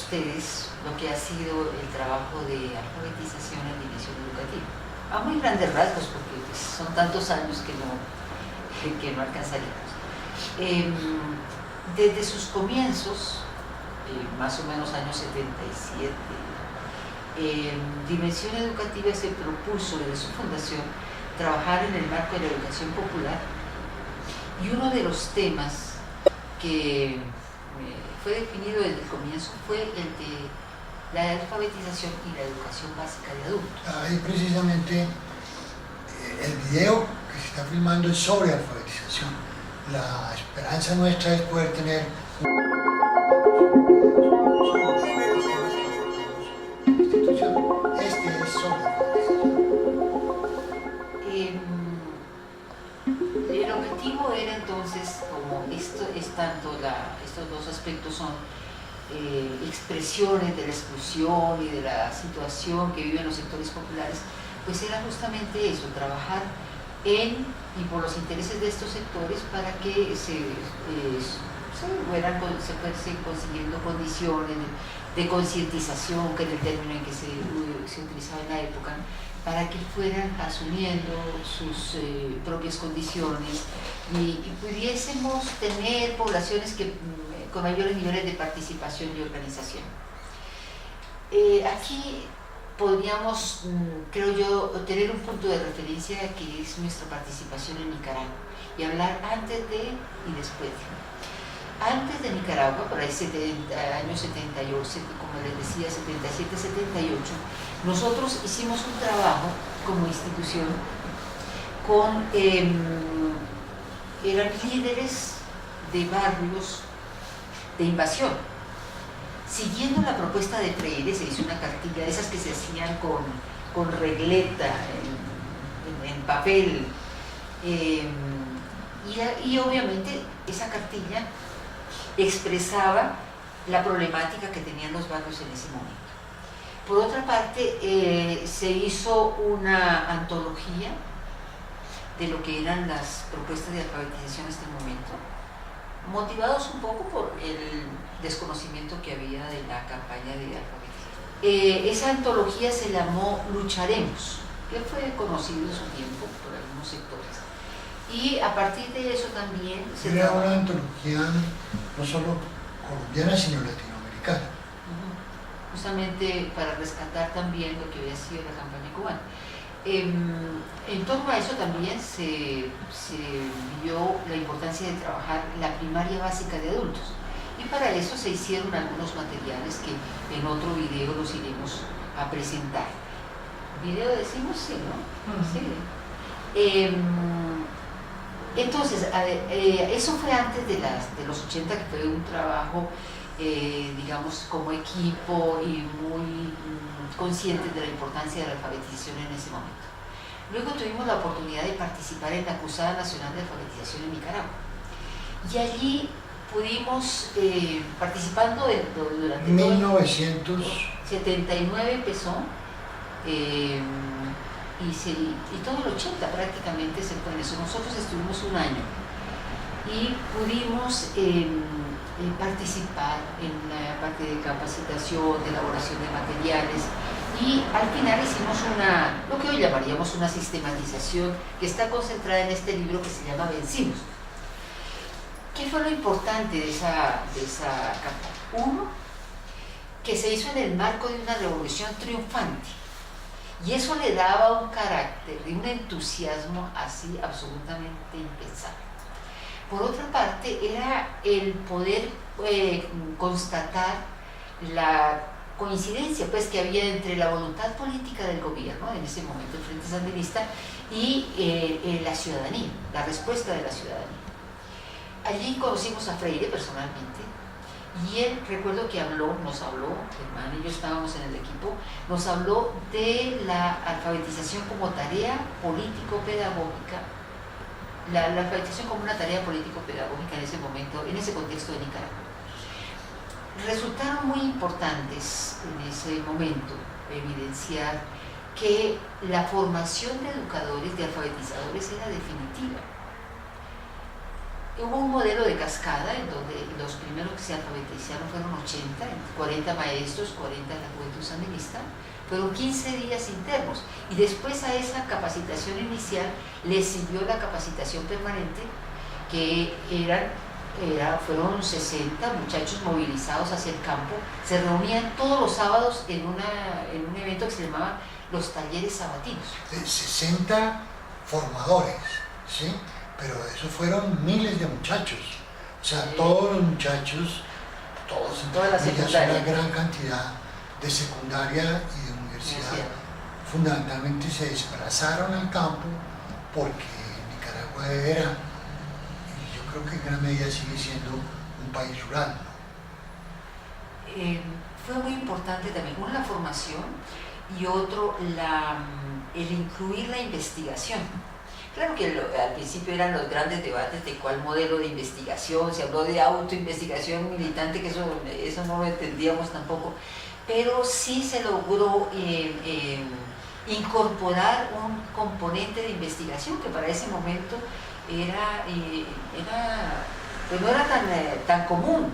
ustedes lo que ha sido el trabajo de alfabetización en dimensión educativa. A muy grandes rasgos, porque pues, son tantos años que no alcanzaríamos. Desde sus comienzos, más o menos años 77, Dimensión Educativa se propuso desde su fundación trabajar en el marco de la educación popular, y uno de los temas que fue definido desde el comienzo fue el de la alfabetización y la educación básica de adultos. Ahí precisamente el video que se está filmando es sobre alfabetización. La esperanza nuestra es poder tener institución. Este es sobre alfabetización. El objetivo era entonces, como esto es tanto estos dos aspectos son expresiones de la exclusión y de la situación que viven los sectores populares, pues era justamente eso, trabajar en y por los intereses de estos sectores para que se fuesen consiguiendo condiciones de concientización, que era el término en que se utilizaba en la época, para que fueran asumiendo sus propias condiciones y pudiésemos tener poblaciones con mayores niveles de participación y organización. Aquí podríamos, creo yo, tener un punto de referencia que es nuestra participación en Nicaragua y hablar antes de y después de. Antes de Nicaragua, por ahí años 78, como les decía, 77, 78, nosotros hicimos un trabajo como institución con, eran líderes de barrios de invasión. Siguiendo la propuesta de Freire, se hizo una cartilla de esas que se hacían con regleta, en papel, y obviamente esa cartilla expresaba la problemática que tenían los barrios en ese momento. Por otra parte, se hizo una antología de lo que eran las propuestas de alfabetización en este momento, motivados un poco por el desconocimiento que había de la campaña de alfabetización. Esa antología se llamó Lucharemos, que fue conocido en su tiempo por algunos sectores. Y a partir de eso también se era una antología no solo colombiana, sino latinoamericana. Justamente para rescatar también lo que había sido la campaña cubana. En torno a eso también se vio la importancia de trabajar la primaria básica de adultos, y para eso se hicieron algunos materiales que en otro video los iremos a presentar. ¿Video decimos? Sí, ¿no? Sí. Entonces, eso fue antes de los 80, que fue un trabajo, digamos, como equipo y muy conscientes de la importancia de la alfabetización en ese momento. Luego tuvimos la oportunidad de participar en la Cruzada Nacional de Alfabetización en Nicaragua. Y allí pudimos, participando durante 1979 empezó, y todo el 80 prácticamente se fue en eso. Nosotros estuvimos un año y pudimos participar en la parte de capacitación, de elaboración de materiales, y al final hicimos lo que hoy llamaríamos una sistematización que está concentrada en este libro que se llama Vencimos. ¿Qué fue lo importante de esa campaña? Uno, que se hizo en el marco de una revolución triunfante, y eso le daba un carácter y un entusiasmo así absolutamente impensable. Por otra parte, era el poder constatar la coincidencia pues, que había entre la voluntad política del gobierno, en ese momento el Frente Sandinista, y la ciudadanía, la respuesta de la ciudadanía. Allí conocimos a Freire personalmente, y él, recuerdo que nos habló, Germán y yo estábamos en el equipo, nos habló de la alfabetización como tarea político-pedagógica, la alfabetización como una tarea político-pedagógica en ese momento, en ese contexto de Nicaragua. Resultaron muy importantes en ese momento evidenciar que la formación de educadores, de alfabetizadores, era definitiva. hubo un modelo de cascada en donde los primeros que se alfabetizaron fueron 80, 40 maestros, 40 de la Juventud Sandinista, fueron 15 días internos, y después a esa capacitación inicial le siguió la capacitación permanente, que fueron 60 muchachos movilizados hacia el campo. Se reunían todos los sábados en un evento que se llamaba los talleres sabatinos. 60 formadores, ¿sí? Pero eso fueron miles de muchachos. O sea, sí. Todos los muchachos, todos, toda la secundaria, una gran cantidad de secundaria y de universidad, fundamentalmente se desplazaron al campo porque Nicaragua era, y yo creo que en gran medida sigue siendo, un país rural, ¿no? Fue muy importante también, uno, la formación, y otro, el incluir la investigación. Claro que al principio eran los grandes debates de cuál modelo de investigación, se habló de autoinvestigación militante, que eso no lo entendíamos tampoco, pero sí se logró incorporar un componente de investigación que para ese momento pues no era tan común,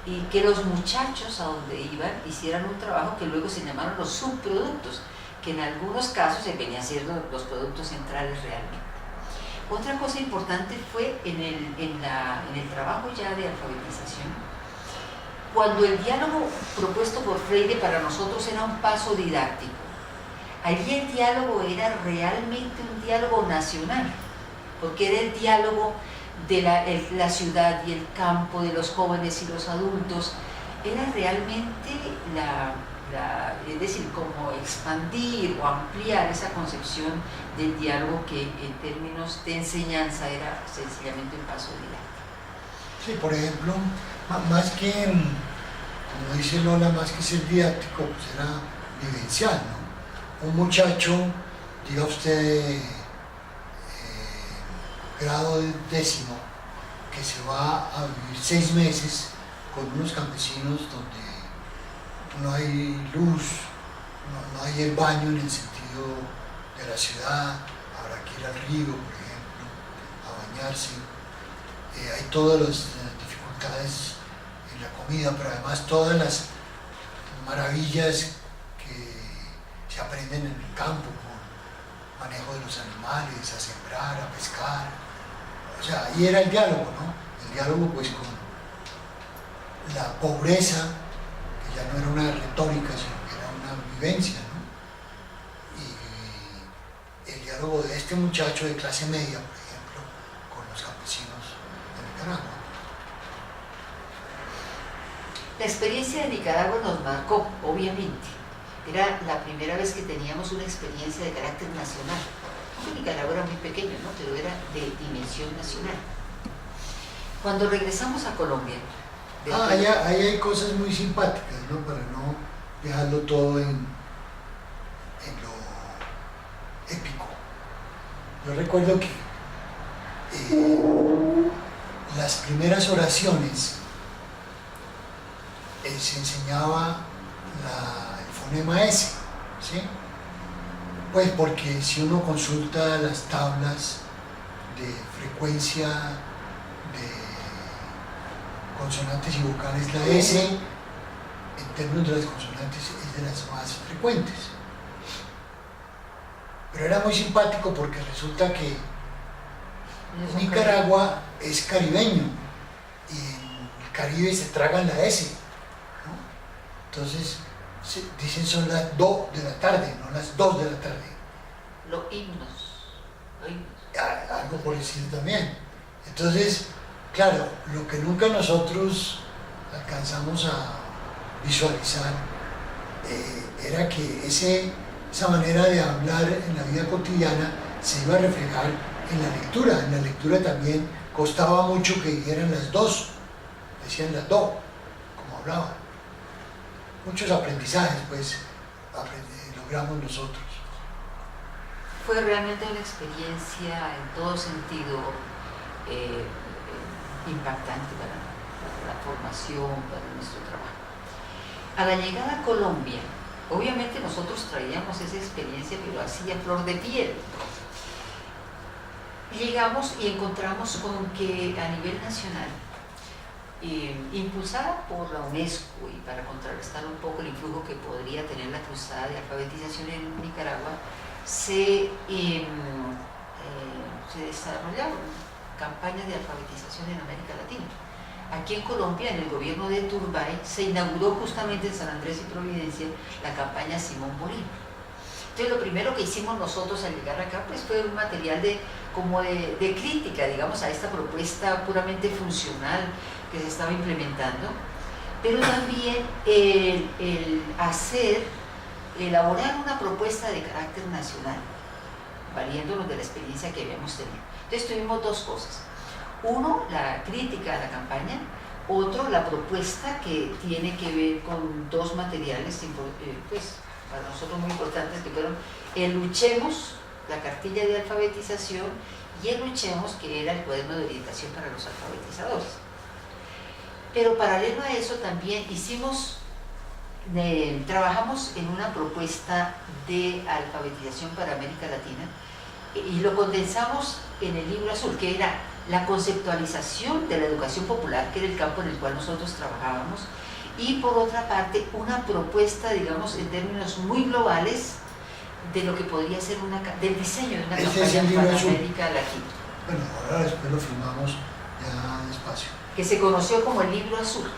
y que los muchachos a donde iban hicieran un trabajo que luego se llamaron los subproductos, que en algunos casos se venían siendo los productos centrales realmente. Otra cosa importante fue en el trabajo ya de alfabetización, cuando el diálogo propuesto por Freire para nosotros era un paso didáctico. Allí el diálogo era realmente un diálogo nacional, porque era el diálogo de la ciudad y el campo, de los jóvenes y los adultos. Era realmente es decir, como expandir o ampliar esa concepción del diálogo que en términos de enseñanza era sencillamente un paso didáctico. Sí, por ejemplo, más que, como dice Lola, más que ser didáctico, pues era vivencial, ¿no? Un muchacho, diga usted, grado 10º, que se va a vivir 6 meses con unos campesinos donde no hay luz, no hay el baño en el sentido de la ciudad, habrá que ir al río, por ejemplo, a bañarse. Hay todas las dificultades en la comida, pero además todas las maravillas que se aprenden en el campo, por manejo de los animales, a sembrar, a pescar. O sea, ahí era el diálogo, ¿no? El diálogo pues con la pobreza, ya no era una retórica, sino que era una vivencia, ¿no? Y el diálogo de este muchacho de clase media, por ejemplo, con los campesinos de Nicaragua. La experiencia de Nicaragua nos marcó, obviamente. Era la primera vez que teníamos una experiencia de carácter nacional. Porque Nicaragua era muy pequeño, ¿no? Pero era de dimensión nacional. Cuando regresamos a Colombia, ahí hay cosas muy simpáticas, ¿no? Para no dejarlo todo en lo épico. Yo recuerdo que las primeras oraciones se enseñaba el fonema S, ¿sí? Pues porque si uno consulta las tablas de frecuencia de consonantes y vocales, la S, en términos de las consonantes, es de las más frecuentes. Pero era muy simpático porque resulta que Nicaragua es caribeño y en el Caribe se tragan la S, ¿no? Entonces dicen son las 2 de la tarde, no las 2 de la tarde. Los himnos. Algo por decir también. Entonces, claro, lo que nunca nosotros alcanzamos a visualizar era que esa manera de hablar en la vida cotidiana se iba a reflejar en la lectura. En la lectura también costaba mucho que dijeran las 2, decían las 2, como hablaban. Muchos aprendizajes, pues, logramos nosotros. Fue realmente una experiencia en todo sentido impactante para la formación, para nuestro trabajo. A la llegada a Colombia, obviamente nosotros traíamos esa experiencia, pero así a flor de piel. llegamos y encontramos con que a nivel nacional, impulsada por la UNESCO y para contrarrestar un poco el influjo que podría tener la cruzada de alfabetización en Nicaragua, se desarrollaron campañas de alfabetización en América Latina. Aquí en Colombia, en el gobierno de Turbay, se inauguró justamente en San Andrés y Providencia la campaña Simón Bolívar. Entonces, lo primero que hicimos nosotros al llegar acá pues, fue un material de crítica, digamos, a esta propuesta puramente funcional que se estaba implementando, pero también elaborar una propuesta de carácter nacional, valiéndonos de la experiencia que habíamos tenido. Entonces tuvimos dos cosas. Uno, la crítica a la campaña. Otro, la propuesta que tiene que ver con dos materiales pues, para nosotros muy importantes, que fueron el Luchemos, la cartilla de alfabetización, y el Luchemos, que era el cuaderno de orientación para los alfabetizadores. Pero paralelo a eso también trabajamos en una propuesta de alfabetización para América Latina y lo condensamos en el libro azul, que era la conceptualización de la educación popular, que era el campo en el cual nosotros trabajábamos, y por otra parte una propuesta, digamos, en términos muy globales de lo que podría ser del diseño de una campaña para América Latina. Bueno, ahora después lo firmamos ya despacio. Que se conoció como el libro azul.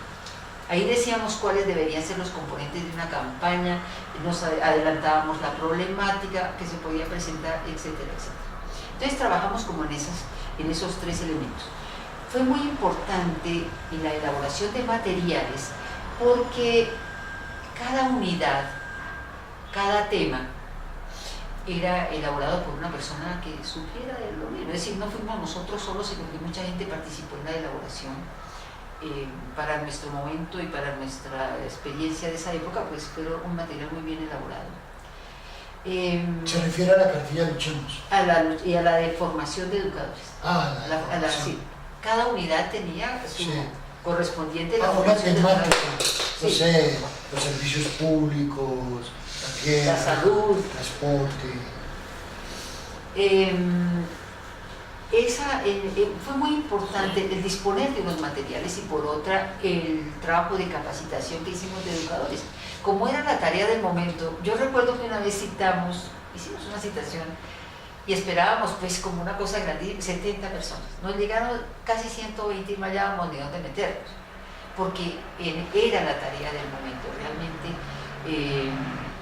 Ahí decíamos cuáles deberían ser los componentes de una campaña, nos adelantábamos la problemática que se podía presentar, etcétera, etcétera. Entonces trabajamos como en esos tres elementos. Fue muy importante en la elaboración de materiales porque cada unidad, cada tema, era elaborado por una persona que supiera de lo mismo. Es decir, no fuimos nosotros solos, sino que mucha gente participó en la elaboración. Para nuestro momento y para nuestra experiencia de esa época, pues fue un material muy bien elaborado. ¿Se refiere a la cartilla Luchemos? Y a la de formación de educadores. Sí. Cada unidad tenía su correspondiente formación de educadores. No sé, los servicios públicos, la tierra, la salud, el transporte. Fue muy importante el disponer de unos materiales y por otra el trabajo de capacitación que hicimos de educadores. Como era la tarea del momento, yo recuerdo que una vez hicimos una citación y esperábamos pues como una cosa grande, 70 personas. Nos llegaron casi 120 y no hallábamos ni dónde meternos, porque era la tarea del momento. Realmente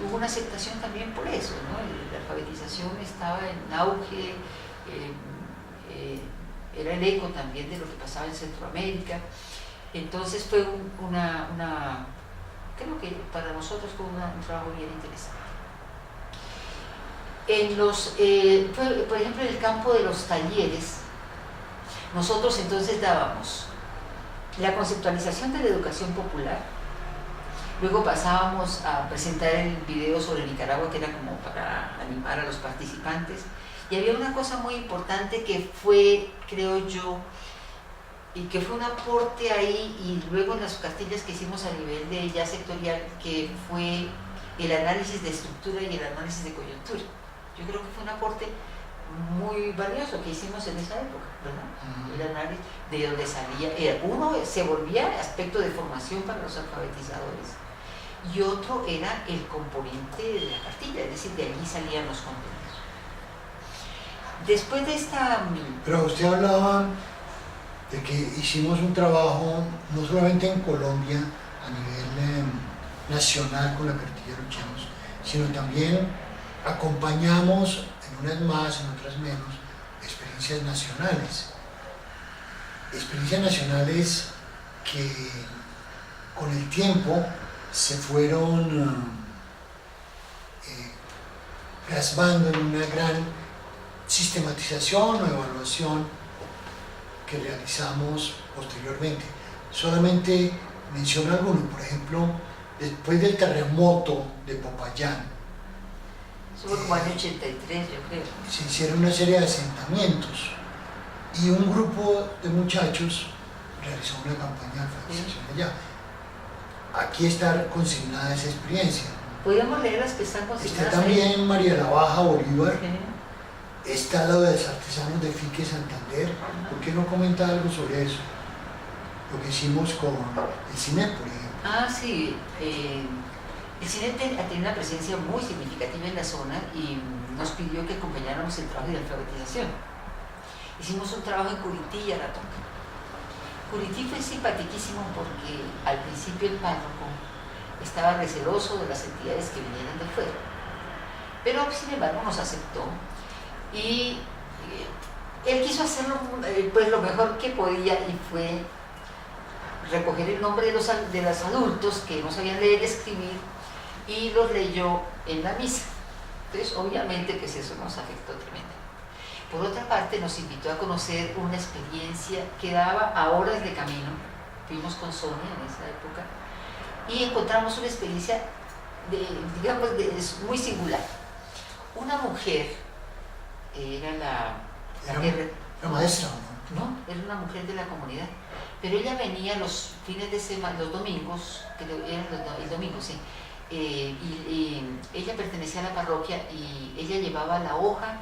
hubo una aceptación también por eso, ¿no? La alfabetización estaba en auge, era el eco también de lo que pasaba en Centroamérica. Entonces fue creo que para nosotros fue un trabajo bien interesante. Por ejemplo, en el campo de los talleres, nosotros entonces dábamos la conceptualización de la educación popular, luego pasábamos a presentar el video sobre Nicaragua, que era como para animar a los participantes. Y había una cosa muy importante que fue, creo yo, y que fue un aporte ahí, y luego en las cartillas que hicimos a nivel de ya sectorial, que fue el análisis de estructura y el análisis de coyuntura. Yo creo que fue un aporte muy valioso que hicimos en esa época, ¿verdad? El análisis de donde salía, uno se volvía aspecto de formación para los alfabetizadores, y otro era el componente de la cartilla, es decir, de allí salían los contenidos. Después de esta... Pero usted hablaba de que hicimos un trabajo no solamente en Colombia a nivel nacional con la cartilla Luchemos, sino también acompañamos en unas más, en otras menos, experiencias nacionales. Experiencias nacionales que con el tiempo se fueron plasmando en una gran sistematización o evaluación que realizamos posteriormente. Solamente menciono alguno, por ejemplo, después del terremoto de Popayán. Eso fue como año 83, yo creo. Se hicieron una serie de asentamientos y un grupo de muchachos realizó una campaña de alfabetización allá. Aquí está consignada esa experiencia. ¿Podríamos leer las que están consignadas? Está también María la Baja Bolívar. está lo de los artesanos de Fique Santander. ¿Por qué no comenta algo sobre eso? Lo que hicimos con el CINEP, por ejemplo. Ah, sí. El CINEP tiene una presencia muy significativa en la zona y nos pidió que acompañáramos el trabajo de alfabetización. Hicimos un trabajo en Curití y Aratoca. Curití fue simpaticísimo porque al principio el párroco estaba receloso de las entidades que vinieran de fuera, pero sin embargo nos aceptó y él quiso hacerlo pues lo mejor que podía, y fue recoger el nombre de los adultos que no sabían leer y escribir y los leyó en la misa. Entonces obviamente pues eso nos afectó tremendamente. Por otra parte, nos invitó a conocer una experiencia que daba a horas de camino. Fuimos con Sonia en esa época y encontramos una experiencia, digamos, muy singular. Una mujer, era la maestra, ¿no? No, era una mujer de la comunidad, pero ella venía los fines de semana, los domingos, el domingo, sí, y ella pertenecía a la parroquia y ella llevaba la hoja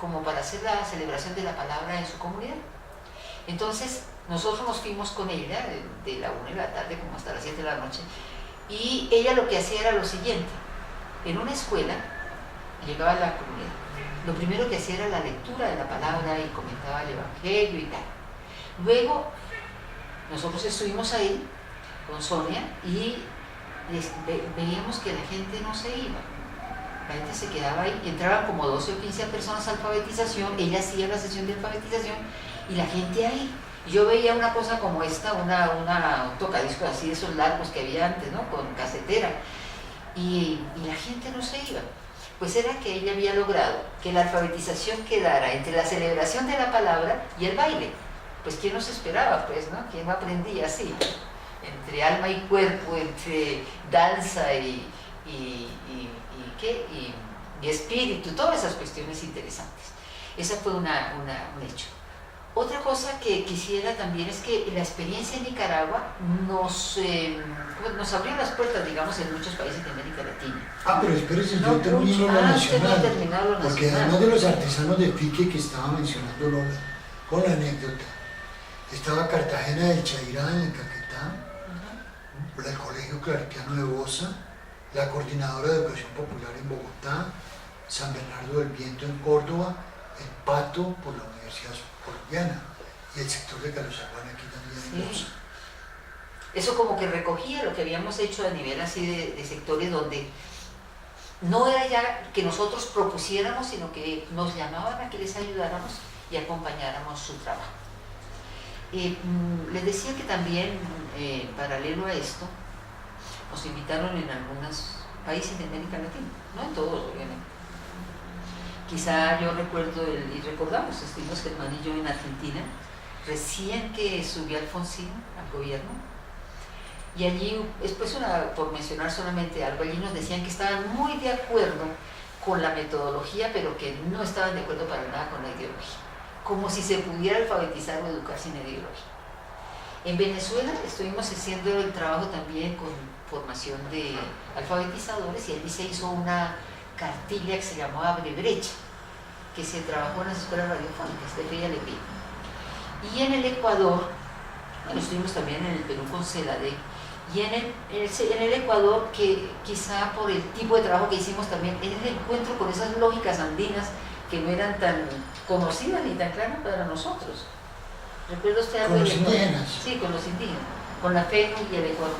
como para hacer la celebración de la palabra en su comunidad. Entonces nosotros nos fuimos con ella de la 1 de la tarde como hasta las 7 de la noche, y ella lo que hacía era lo siguiente: en una escuela llegaba a la comunidad, lo primero que hacía era la lectura de la palabra y comentaba el evangelio y tal. Luego nosotros estuvimos ahí con Sonia y veíamos que la gente no se iba. La gente se quedaba ahí, entraban como 12 o 15 personas a alfabetización, ella hacía la sesión de alfabetización y la gente ahí. Yo veía una cosa como esta, un tocadiscos así de esos largos que había antes, ¿no? Con casetera, y la gente no se iba. Pues era que ella había logrado que la alfabetización quedara entre la celebración de la palabra y el baile. Pues ¿quién nos esperaba, pues, no? ¿Quién aprendía así? Entre alma y cuerpo, entre danza y espíritu, todas esas cuestiones interesantes. Esa fue un hecho. Otra cosa que quisiera también es que la experiencia en Nicaragua nos abrió las puertas, digamos, en muchos países de América Latina. Pero espérese, yo termino lo nacional, porque además de los artesanos de Fique que estaba mencionando Lola, con la anécdota, estaba Cartagena del Chairá en el Caquetá, el Colegio Claretiano de Bosa, la Coordinadora de Educación Popular en Bogotá, San Bernardo del Viento en Córdoba, el Pato por la Universidad Colombiana y el sector de Calozaguán aquí también en Bosa. Eso como que recogía lo que habíamos hecho a nivel así de sectores donde no era ya que nosotros propusiéramos, sino que nos llamaban a que les ayudáramos y acompañáramos su trabajo. Les decía que también, paralelo a esto, nos invitaron en algunos países de América Latina, no en todos, obviamente. Quizá yo recuerdo, y recordamos, estuvimos Germán y yo en Argentina, recién que subió Alfonsín al gobierno, y allí, después por mencionar solamente algo, allí nos decían que estaban muy de acuerdo con la metodología, pero que no estaban de acuerdo para nada con la ideología, como si se pudiera alfabetizar o educar sin ideología. En Venezuela estuvimos haciendo el trabajo también con formación de alfabetizadores, y allí se hizo una cartilla que se llamó Abre Brecha, que se trabajó en las escuelas radiofónicas de Fe y Alegría. Y en el Ecuador, bueno, estuvimos también en el Perú con CELADE, y en el Ecuador, que quizá por el tipo de trabajo que hicimos también, es el encuentro con esas lógicas andinas que no eran tan conocidas ni tan claras para nosotros. ¿Recuerda usted algo? ¿Con los indígenas? Sí, con los indígenas, con la FENU y el Ecuador.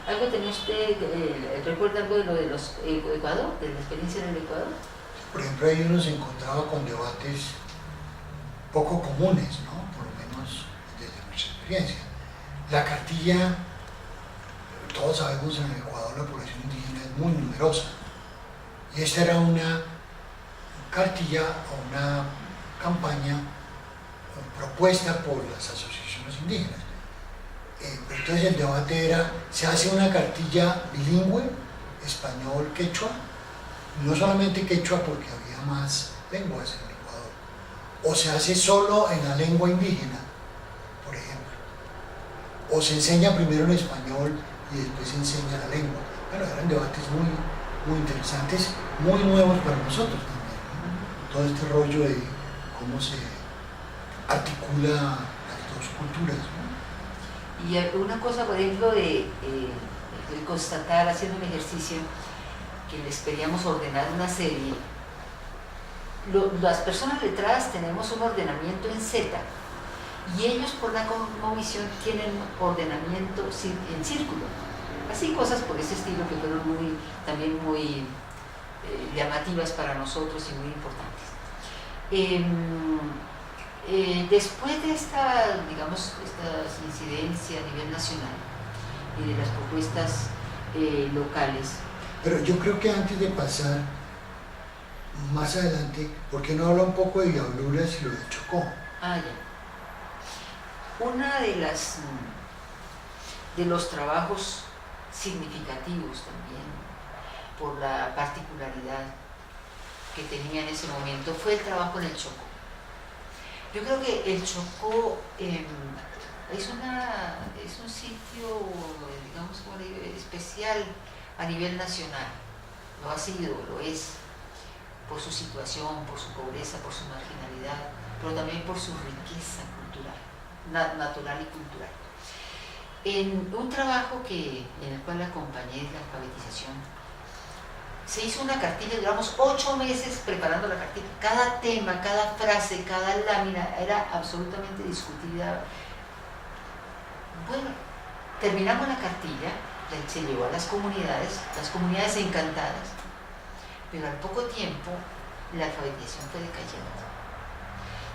¿Algo tenía usted, recuerda algo de lo de los Ecuador, de la experiencia en el Ecuador? Por ejemplo, ahí uno se encontraba con debates poco comunes, ¿no? Por lo menos desde nuestra experiencia. La cartilla, todos sabemos, en el Ecuador la población indígena es muy numerosa, y esta era una cartilla o una campaña propuesta por las asociaciones indígenas. Entonces el debate era: ¿se hace una cartilla bilingüe, español-quechua? No solamente quechua, porque había más lenguas en el Ecuador. ¿O se hace solo en la lengua indígena, por ejemplo? ¿O se enseña primero en español y después se enseña la lengua? Bueno, eran debates muy interesantes, muy nuevos para nosotros también, ¿no? todo este rollo de cómo se articula las dos culturas, ¿no? Y una cosa, por ejemplo, de constatar haciendo un ejercicio que les queríamos ordenar una serie, las personas letradas tenemos un ordenamiento en Z y ellos por la cosmovisión tienen ordenamiento en círculo. Así cosas por ese estilo que fueron también muy llamativas para nosotros y muy importantes. Después de esta incidencia a nivel nacional y de las propuestas locales. Pero yo creo que antes de pasar más adelante, ¿por qué no habla un poco de Diabluras y lo de Chocó? Ah, ya. Una de los trabajos significativos también, por la particularidad que tenía en ese momento, fue el trabajo en el Chocó. Yo creo que el Chocó es un sitio, digamos, especial a nivel nacional. Lo ha sido, lo es, por su situación, por su pobreza, por su marginalidad, pero también por su riqueza cultural, natural y cultural. En un trabajo en el cual acompañé la alfabetización, se hizo una cartilla, duramos 8 meses preparando la cartilla. Cada tema, cada frase, cada lámina era absolutamente discutida. Bueno, terminamos la cartilla, se llevó a las comunidades encantadas, pero al poco tiempo la alfabetización fue decayendo.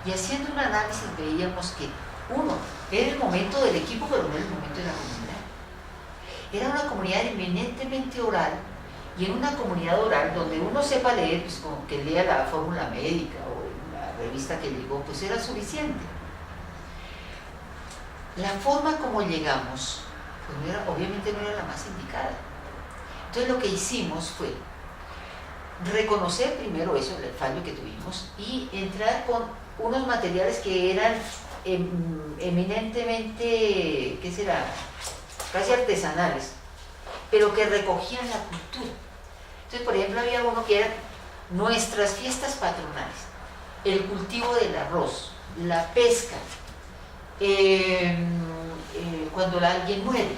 Y haciendo un análisis veíamos que, era el momento del equipo, pero no era el momento de la comunidad. Era una comunidad eminentemente oral, y en una comunidad oral donde uno sepa leer, pues como que lea la fórmula médica o la revista que llegó, pues era suficiente. La forma como llegamos, pues obviamente no era la más indicada. Entonces lo que hicimos fue reconocer primero eso, el fallo que tuvimos, y entrar con unos materiales que eran eminentemente, ¿qué será?, casi artesanales, pero que recogían la cultura. Entonces, por ejemplo, había uno que era nuestras fiestas patronales, el cultivo del arroz, la pesca, cuando alguien muere.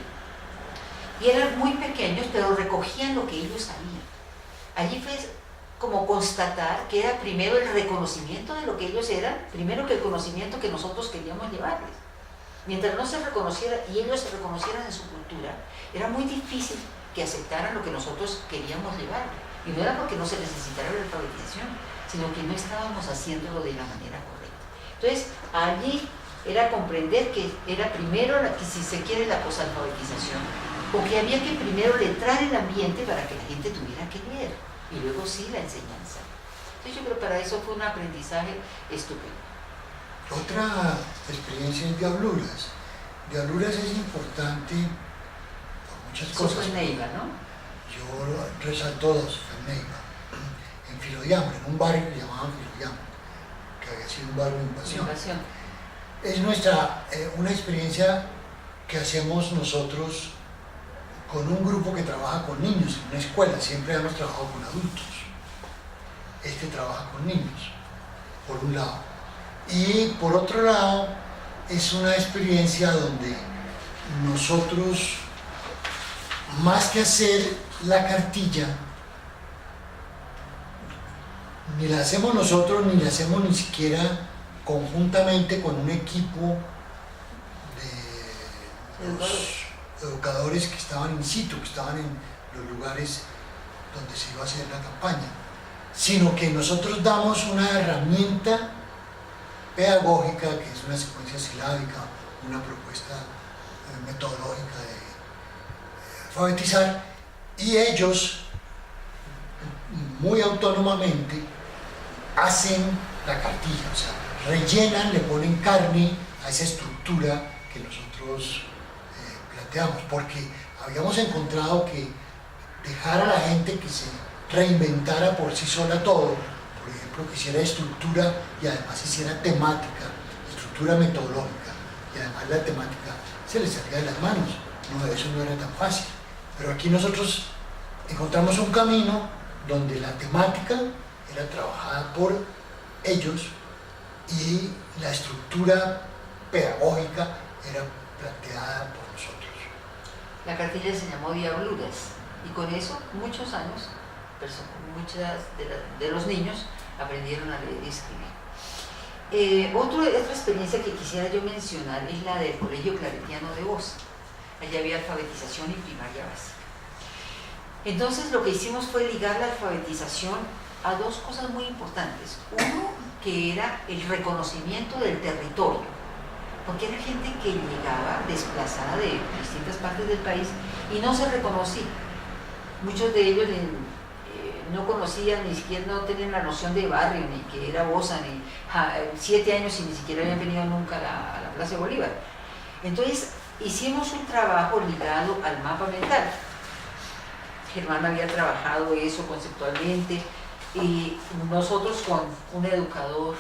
Y eran muy pequeños, pero recogían lo que ellos sabían. Allí fue como constatar que era primero el reconocimiento de lo que ellos eran, primero que el conocimiento que nosotros queríamos llevarles. Mientras no se reconociera y ellos se reconocieran en su cultura, era muy difícil que aceptaran lo que nosotros queríamos llevar. Y no era porque no se necesitara la alfabetización, sino que no estábamos haciéndolo de la manera correcta. Entonces, allí era comprender que era primero, que si se quiere, la posalfabetización, o que había que primero letrar el ambiente para que la gente tuviera que leer, y luego sí la enseñanza. Entonces yo creo que para eso fue un aprendizaje estupendo. Otra experiencia es Diabluras. Diabluras es importante por muchas cosas. Eso fue en Neiva, ¿no? Yo resalto dos, fue en Neiva, en Filodiambre, en un barrio que llamaban Filodiambre, que había sido un barrio de invasión. Es una experiencia que hacemos nosotros con un grupo que trabaja con niños en una escuela. Siempre hemos trabajado con adultos. Este trabaja con niños, por un lado. Y por otro lado, es una experiencia donde nosotros, más que hacer la cartilla, ni la hacemos nosotros, ni la hacemos ni siquiera conjuntamente con un equipo de los educadores que estaban in situ, que estaban en los lugares donde se iba a hacer la campaña, sino que nosotros damos una herramienta pedagógica, que es una secuencia silábica, una propuesta metodológica de alfabetizar, y ellos muy autónomamente hacen la cartilla, o sea, rellenan, le ponen carne a esa estructura que nosotros planteamos, porque habíamos encontrado que dejar a la gente que se reinventara por sí sola todo, por ejemplo, que hiciera estructura y además hiciera temática, estructura metodológica, y además la temática se les salía de las manos. No, eso no era tan fácil. Pero aquí nosotros encontramos un camino donde la temática era trabajada por ellos, y la estructura pedagógica era planteada por nosotros. La cartilla se llamó Diabluras y con eso muchos años, muchas de los niños aprendieron a leer y escribir. Otra experiencia que quisiera yo mencionar es la del Colegio Claretiano de Bosa. Allí había alfabetización y primaria básica. Entonces lo que hicimos fue ligar la alfabetización a dos cosas muy importantes. Uno, que era el reconocimiento del territorio, porque era gente que llegaba desplazada de distintas partes del país y no se reconocía. Muchos de ellos no conocían, ni siquiera no tenían la noción de barrio, ni que era Bosa, ni 7 años y ni siquiera habían venido nunca a la Plaza de Bolívar. Entonces hicimos un trabajo ligado al mapa mental. Germán había trabajado eso conceptualmente y nosotros con un educador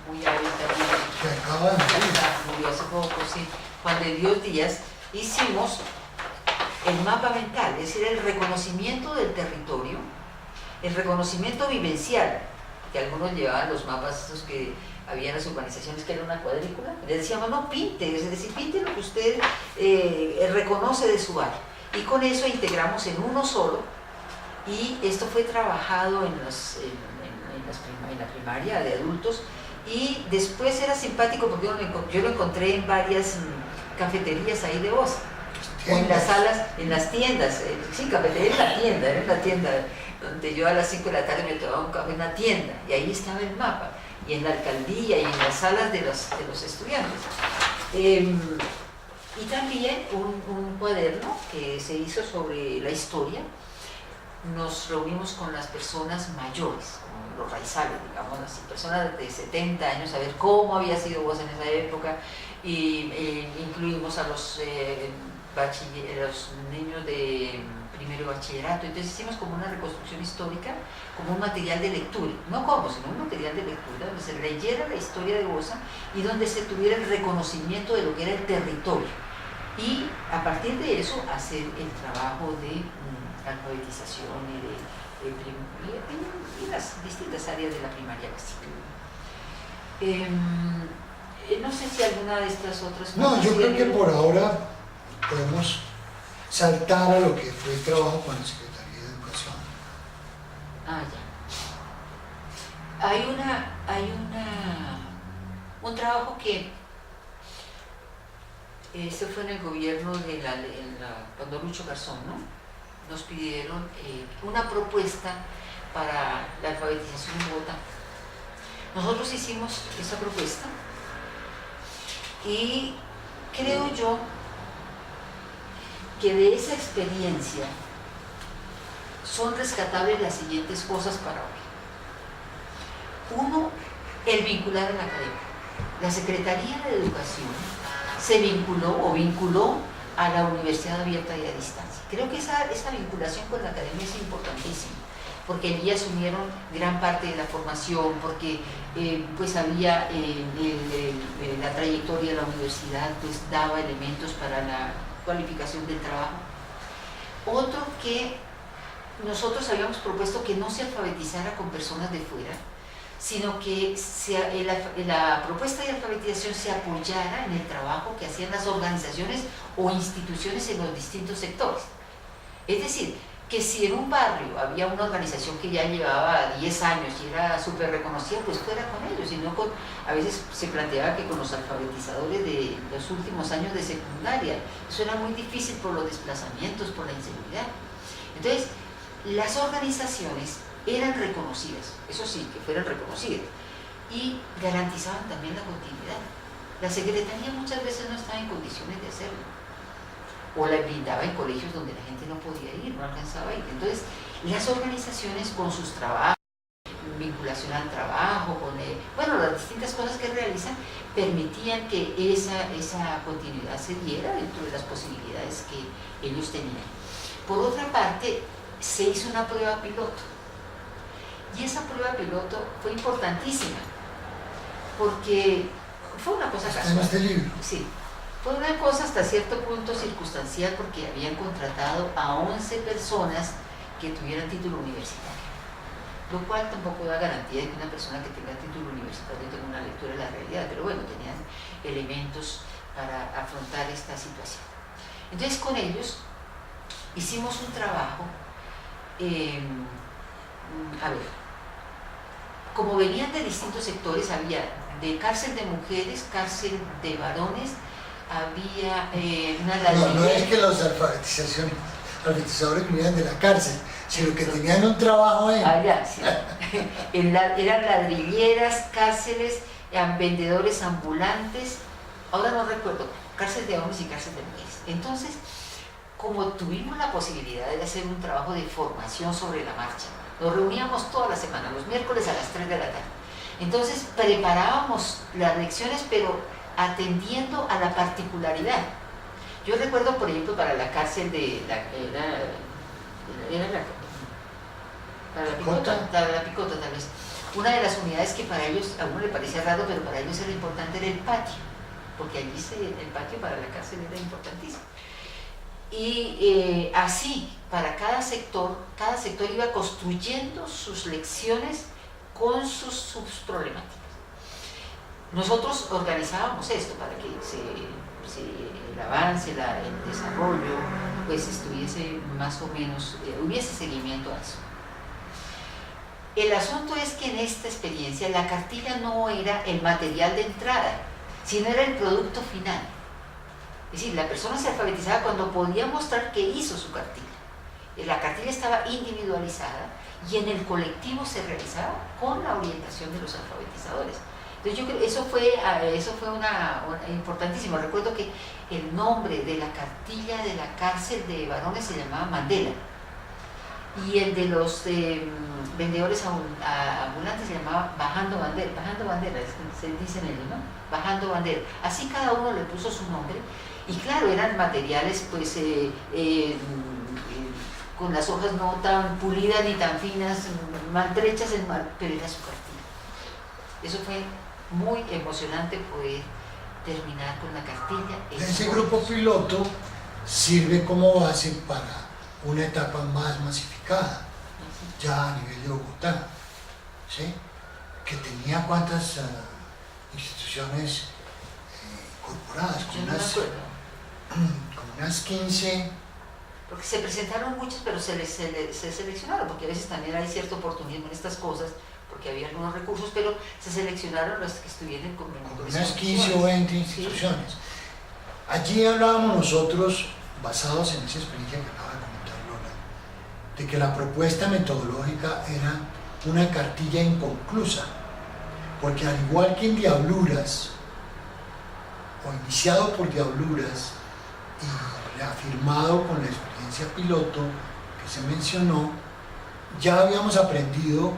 muy hábil también, Que acaba de morir. murió hace poco, sí, Juan de Dios Díaz, hicimos el mapa mental, es decir, el reconocimiento del territorio, el reconocimiento vivencial, que algunos llevaban los mapas esos que había en las urbanizaciones, que era una cuadrícula, les decíamos, no pinte, es decir, pinte lo que usted reconoce de su barrio. Y con eso integramos en uno solo, y esto fue trabajado en la primaria de adultos, y después era simpático porque yo lo encontré en varias cafeterías ahí de Bosa, o en las salas, en las tiendas, sí, cafetería era en la tienda, donde yo a las 5 de la tarde me tomaba un café en una tienda, y ahí estaba el mapa, y en la alcaldía, y en las salas de los estudiantes. Y también un cuaderno que se hizo sobre la historia. Nos reunimos con las personas mayores, como los raizales, digamos así, personas de 70 años, a ver cómo había sido Bosa en esa época, y incluimos a los niños de primero de bachillerato. Entonces hicimos como una reconstrucción histórica, como un material de lectura, no como, sino un material de lectura, donde se leyera la historia de Bosa y donde se tuviera el reconocimiento de lo que era el territorio. Y a partir de eso hacer el trabajo de alfabetización y las distintas áreas de la primaria básica. No sé si alguna de estas otras cosas... No, yo creo que por ahora podemos saltar a lo que fue el trabajo con la Secretaría de Educación. Ah, ya. Hay un trabajo que este fue en el gobierno de cuando Lucho Garzón, ¿no? Nos pidieron una propuesta para la alfabetización en Bogotá. Nosotros hicimos esa propuesta y creo yo que de esa experiencia son rescatables las siguientes cosas para hoy. Uno, el vincular a la academia. La Secretaría de Educación se vinculó a la universidad abierta y a distancia. Creo que esa vinculación con la academia es importantísima, porque allí asumieron gran parte de la formación, porque pues había la trayectoria de la universidad, pues daba elementos para la cualificación del trabajo. Otro, que nosotros habíamos propuesto que no se alfabetizara con personas de fuera, sino que la propuesta de alfabetización se apoyara en el trabajo que hacían las organizaciones o instituciones en los distintos sectores. Es decir, que si en un barrio había una organización que ya llevaba 10 años y era súper reconocida, pues fuera con ellos, y no a veces se planteaba que con los alfabetizadores de los últimos años de secundaria. Eso era muy difícil por los desplazamientos, por la inseguridad. Entonces, las organizaciones eran reconocidas, eso sí, que fueran reconocidas, y garantizaban también la continuidad. La Secretaría muchas veces no estaba en condiciones de hacerlo, o la brindaba en colegios donde la gente no podía ir, no alcanzaba a ir. Entonces, las organizaciones con sus trabajos, vinculación al trabajo, las distintas cosas que realizan, permitían que esa continuidad se diera dentro de las posibilidades que ellos tenían. Por otra parte, se hizo una prueba piloto. Y esa prueba piloto fue importantísima, porque fue una cosa casual. En este libro. Sí, fue una cosa hasta cierto punto circunstancial, porque habían contratado a 11 personas que tuvieran título universitario. lo cual tampoco da garantía de que una persona que tenga título universitario tenga una lectura de la realidad, pero bueno, tenían elementos para afrontar esta situación. Entonces con ellos hicimos un trabajo, a ver, como venían de distintos sectores, había de cárcel de mujeres, cárcel de varones, había una ladrillera. No es que los alfabetizadores vinieran de la cárcel, sino que tenían un trabajo ahí. Allá, sí. Eran ladrilleras, cárceles, vendedores ambulantes, ahora no recuerdo, cárcel de hombres y cárcel de mujeres. Entonces, como tuvimos la posibilidad de hacer un trabajo de formación sobre la marcha, nos reuníamos toda la semana, los miércoles a las 3 de la tarde. Entonces preparábamos las lecciones, pero atendiendo a la particularidad. Yo recuerdo, por ejemplo, para la cárcel de para la Picota tal vez, una de las unidades que para ellos, a uno le parecía raro, pero para ellos era importante, era el patio, porque allí el patio para la cárcel era importantísimo. Y así, para cada sector iba construyendo sus lecciones con sus problemáticas. Nosotros organizábamos esto para que el avance, el desarrollo, pues estuviese más o menos, hubiese seguimiento a eso. El asunto es que en esta experiencia la cartilla no era el material de entrada, sino era el producto final. Es decir, la persona se alfabetizaba cuando podía mostrar que hizo su cartilla. La cartilla estaba individualizada y en el colectivo se realizaba con la orientación de los alfabetizadores. Entonces yo creo que eso fue una importantísimo. Recuerdo que el nombre de la cartilla de la cárcel de varones se llamaba Mandela y el de los vendedores ambulantes se llamaba Bajando Bandera, se dice en ellos, ¿no? Bajando Bandera. Así cada uno le puso su nombre y claro, eran materiales pues con las hojas no tan pulidas ni tan finas, maltrechas, pero era su cartilla. Eso fue muy emocionante poder terminar con la cartilla. Ese grupo piloto sirve como base para una etapa más masificada, ya a nivel de Bogotá, ¿sí? Que tenía cuántas instituciones incorporadas, como unas 15. Porque se presentaron muchos, pero se seleccionaron, porque a veces también hay cierto oportunismo en estas cosas, porque había algunos recursos, pero se seleccionaron los que estuvieran con unas 15 o 20 instituciones. Sí. Allí hablábamos nosotros, basados en esa experiencia que acaba de comentar Lola, de que la propuesta metodológica era una cartilla inconclusa, porque al igual que en Diabluras, o iniciado por Diabluras, y reafirmado con la experiencia piloto que se mencionó, ya habíamos aprendido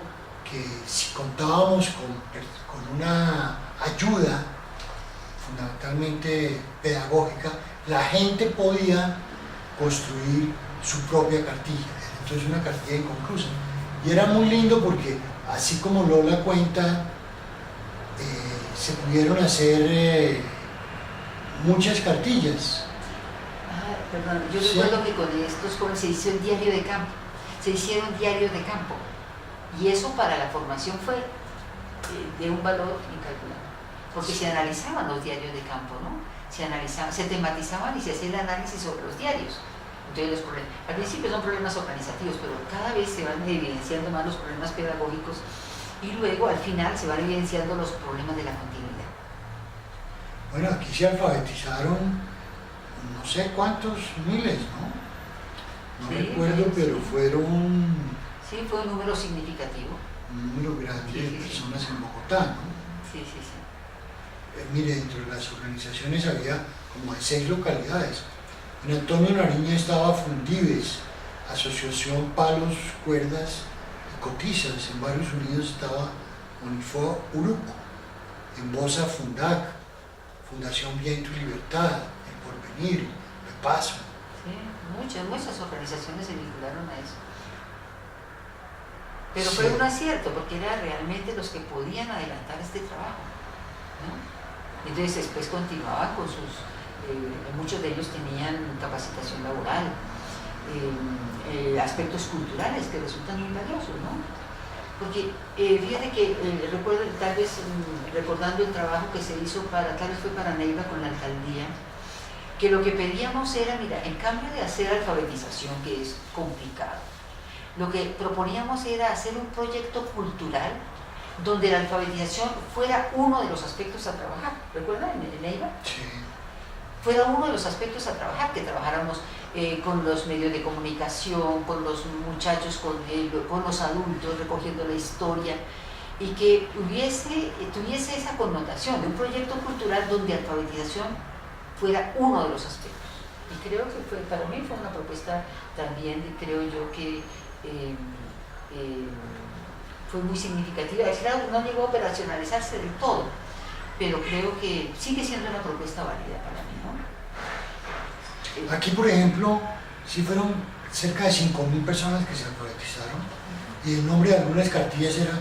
que si contábamos con una ayuda fundamentalmente pedagógica, la gente podía construir su propia cartilla. Entonces una cartilla inconclusa. Y era muy lindo porque, así como Lola cuenta, se pudieron hacer muchas cartillas. Perdón, yo recuerdo que con estos jóvenes se hizo el diario de campo, se hicieron diarios de campo y eso para la formación fue de un valor incalculable, porque se analizaban los diarios de campo, ¿no? Se tematizaban y se hacía el análisis sobre los diarios. Entonces los problemas, al principio son problemas organizativos, pero cada vez se van evidenciando más los problemas pedagógicos y luego al final se van evidenciando los problemas de la continuidad. Bueno, aquí se alfabetizaron no sé cuántos miles, ¿no? No sí, recuerdo, sí, pero fueron... Sí, fue un número significativo. Un número grande de personas en Bogotá, ¿no? Sí. Mire, dentro de las organizaciones había como 6 localidades. En Antonio Nariño estaba Fundives, Asociación Palos, Cuerdas y Cotizas. En Barrios Unidos estaba Unifo Uruco. En Bosa, Fundac, Fundación Viento y Libertad, Porvenir, Repaso. Sí, muchas organizaciones se vincularon a eso. Pero sí, fue un acierto, porque eran realmente los que podían adelantar este trabajo, ¿no? Entonces después continuaban con sus, muchos de ellos tenían capacitación laboral, aspectos culturales que resultan muy valiosos, ¿no? Porque fíjate que recuerdo, tal vez recordando el trabajo que se hizo tal vez fue para Neiva con la alcaldía, que lo que pedíamos era, mira, en cambio de hacer alfabetización, que es complicado, lo que proponíamos era hacer un proyecto cultural donde la alfabetización fuera uno de los aspectos a trabajar. ¿Recuerdan en Neiva? Sí. Fuera uno de los aspectos a trabajar, que trabajáramos con los medios de comunicación, con los muchachos, con los adultos, recogiendo la historia, y que tuviese esa connotación de un proyecto cultural donde alfabetización fuera uno de los aspectos. Y creo que para mí fue una propuesta también, creo yo que fue muy significativa. Claro, no llegó a operacionalizarse del todo, pero creo que sigue siendo una propuesta válida para mí, ¿no? Aquí, por ejemplo, sí fueron cerca de 5.000 personas que se alfabetizaron, y el nombre de algunas cartillas era: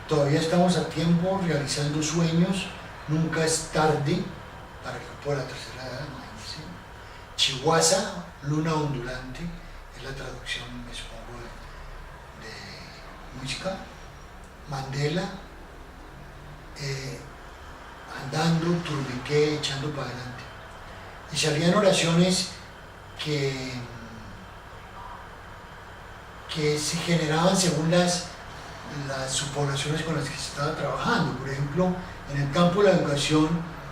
todavía estamos a tiempo realizando sueños, nunca es tarde para el grupo de la tercera edad, imagínense. Chihuahua, luna ondulante, es la traducción, me supongo, de música. Mandela, andando, turbiqué, echando para adelante. Y salían oraciones que se generaban según las subpoblaciones con las que se estaba trabajando. Por ejemplo, en el campo de la educación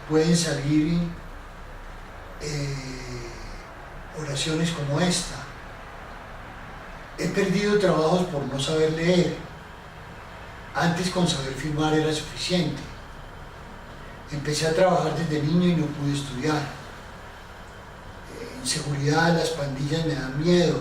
pueden salir oraciones como esta: he perdido trabajos por no saber leer, antes con saber firmar era suficiente, empecé a trabajar desde niño y no pude estudiar, inseguridad, las pandillas me dan miedo,